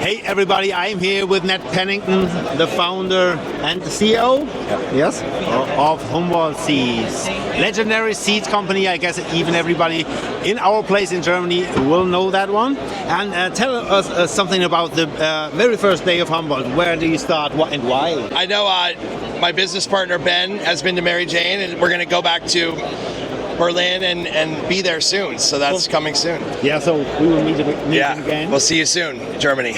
Hey everybody, I'm here with Nat Pennington, the founder and the CEO, yes, of Humboldt Seeds. Legendary seed company, I guess even everybody in our place in Germany will know that one. And tell us something about the very first day of Humboldt. Where do you start, what and why? I know my business partner Ben has been to Mary Jane, and we're going to go back to Berlin and be there soon, so that's coming soon. Yeah, so we will meet again. We'll see you soon, Germany.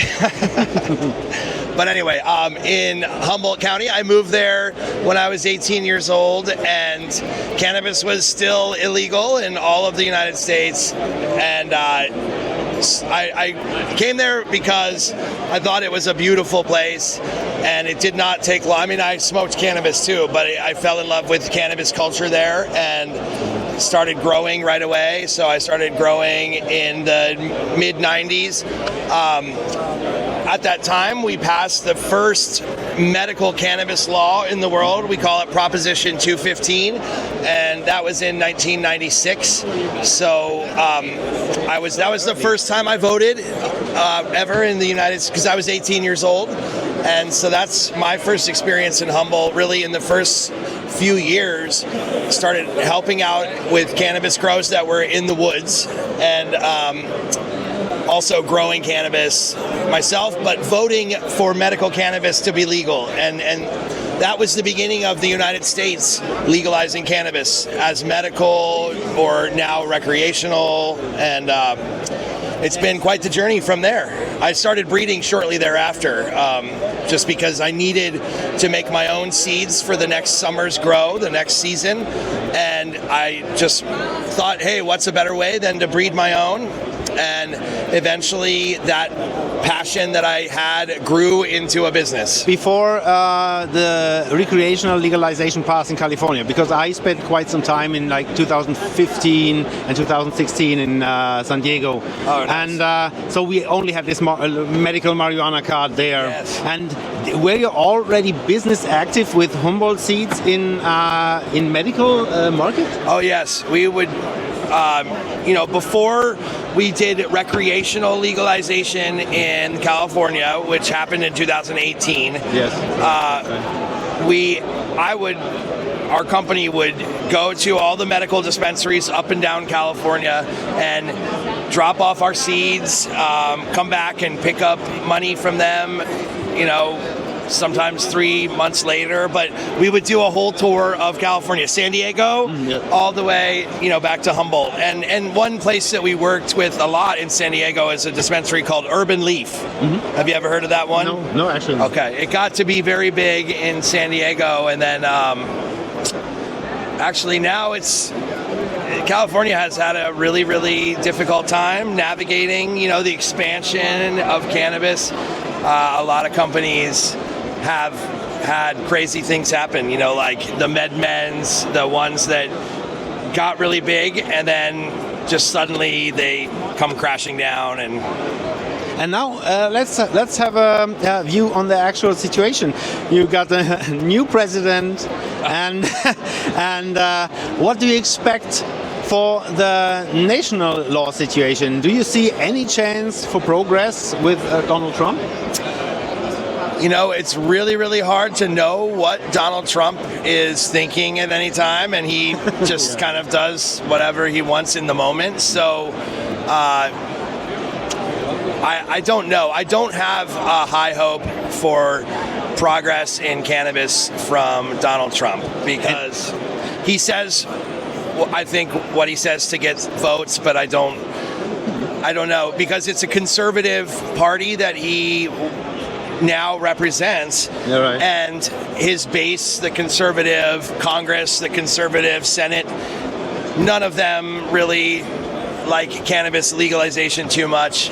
But anyway, in Humboldt County, I moved there when I was 18 years old, and cannabis was still illegal in all of the United States, and I came there because I thought it was a beautiful place, and it did not take long. I mean, I smoked cannabis too, but I fell in love with cannabis culture there and started growing right away. So I started growing in the mid-90s. At that time, we passed the first medical cannabis law in the world. We call it Proposition 215, and that was in 1996. So that was the first time I voted ever in the United States, because I was 18 years old. And so that's my first experience in Humboldt. Really, in the first few years, started helping out with cannabis grows that were in the woods, and also growing cannabis myself, but voting for medical cannabis to be legal. And that was the beginning of the United States legalizing cannabis as medical or now recreational, and it's been quite the journey from there. I started breeding shortly thereafter, just because I needed to make my own seeds for the next summer's grow, the next season, and I just thought, hey, what's a better way than to breed my own? And eventually that passion that I had grew into a business. Before the recreational legalization passed in California, because I spent quite some time in like 2015 and 2016 in San Diego. Oh, nice. And so we only had this medical marijuana card there. Yes. And were you already business active with Humboldt Seeds in medical market? Oh yes, we would. Before we did recreational legalization in California, which happened in 2018. Yes. Our company would go to all the medical dispensaries up and down California and drop off our seeds, come back and pick up money from them, sometimes 3 months later, but we would do a whole tour of California, San Diego, all the way, back to Humboldt. And one place that we worked with a lot in San Diego is a dispensary called Urban Leaf. Mm-hmm. Have you ever heard of that one? No, actually. Okay, it got to be very big in San Diego, and then actually now California has had a really, really difficult time navigating, the expansion of cannabis. A lot of companies have had crazy things happen, like the MedMens, the ones that got really big and then just suddenly they come crashing down. And now let's have a view on the actual situation. You got a new president, and what do you expect for the national law situation? Do you see any chance for progress with Donald Trump? It's really, really hard to know what Donald Trump is thinking at any time, and he just kind of does whatever he wants in the moment. So I don't know. I don't have a high hope for progress in cannabis from Donald Trump, because he says, I think, what he says to get votes, but I don't know, because it's a conservative party that he now represents, and his base, the conservative Congress, the conservative Senate, none of them really like cannabis legalization too much.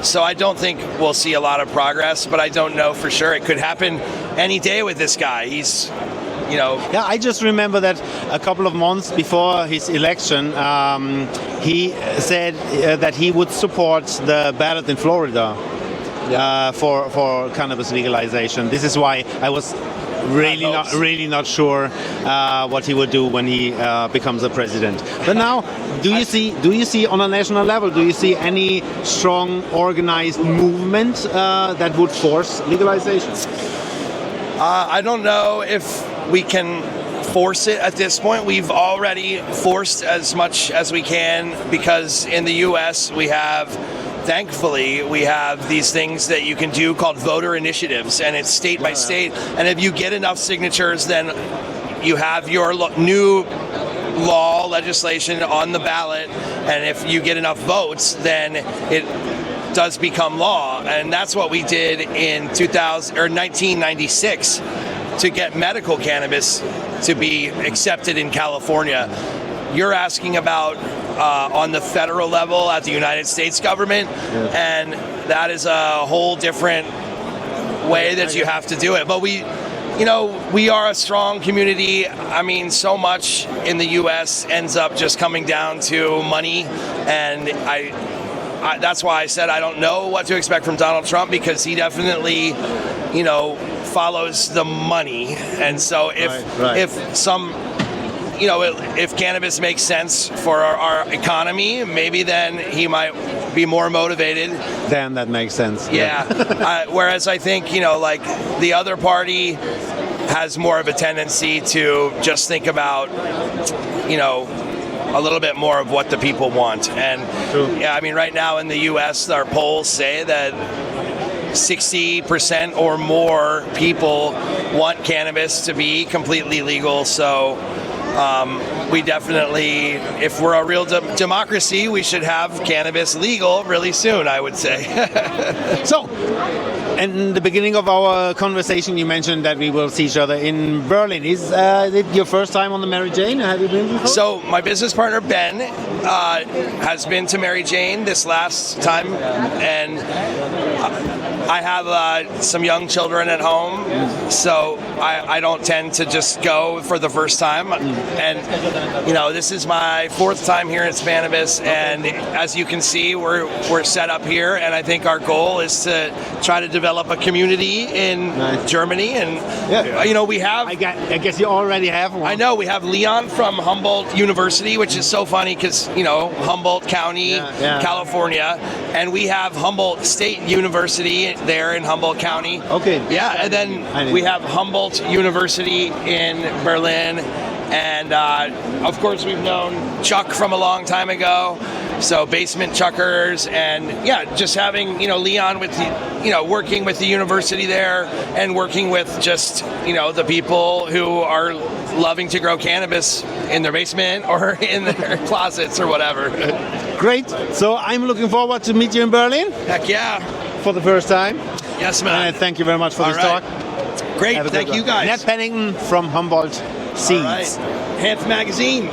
So I don't think we'll see a lot of progress, but I don't know for sure. It could happen any day with this guy. He's Yeah, I just remember that a couple of months before his election, he said that he would support the ballot in Florida for cannabis legalization. This is why I was really not sure what he would do when he becomes a president. But now, do you see on a national level? Do you see any strong organized movement that would force legalization? I don't know if we can force it at this point. We've already forced as much as we can because in the U.S. thankfully, we have these things that you can do called voter initiatives, and it's state by state. And if you get enough signatures, then you have your new legislation on the ballot. And if you get enough votes, then it does become law. And that's what we did in 1996 to get medical cannabis to be accepted in California. You're asking about on the federal level at the United States government, and that is a whole different way that you have to do it. But we are a strong community. I mean, so much in the U.S. ends up just coming down to money, and that's why I said I don't know what to expect from Donald Trump, because he definitely, follows the money. And so if cannabis makes sense for our economy, maybe then he might be more motivated. Then that makes sense. Yeah. Whereas I think, like the other party has more of a tendency to just think about, a little bit more of what the people want. And yeah, I mean, right now in the U.S., our polls say that 60% or more people want cannabis to be completely legal. So we definitely, if we're a real democracy, we should have cannabis legal really soon, I would say. So, in the beginning of our conversation, you mentioned that we will see each other in Berlin. Is it your first time on the Mary Jane? Have you been before? So, my business partner, Ben, has been to Mary Jane this last time, and I have some young children at home, so I don't tend to just go for the first time. And, this is my fourth time here at Spannabis, and as you can see, we're set up here, and I think our goal is to try to develop a community in Germany. And, we have... I guess you already have one. I know, we have Leon from Humboldt University, which is so funny because, Humboldt County, California, and we have Humboldt State University there in Humboldt County. Okay. Yeah, and then we have Humboldt University in Berlin. And of course, we've known Chuck from a long time ago, so basement chuckers, and just having Leon with working with the university there, and working with just the people who are loving to grow cannabis in their basement or in their closets or whatever. Great. So I'm looking forward to meet you in Berlin. Heck yeah! For the first time. Yes, man. And thank you very much for this talk. Great. Thank you guys. Nat Pennington from Humboldt Seeds. All right. Hanf Magazine.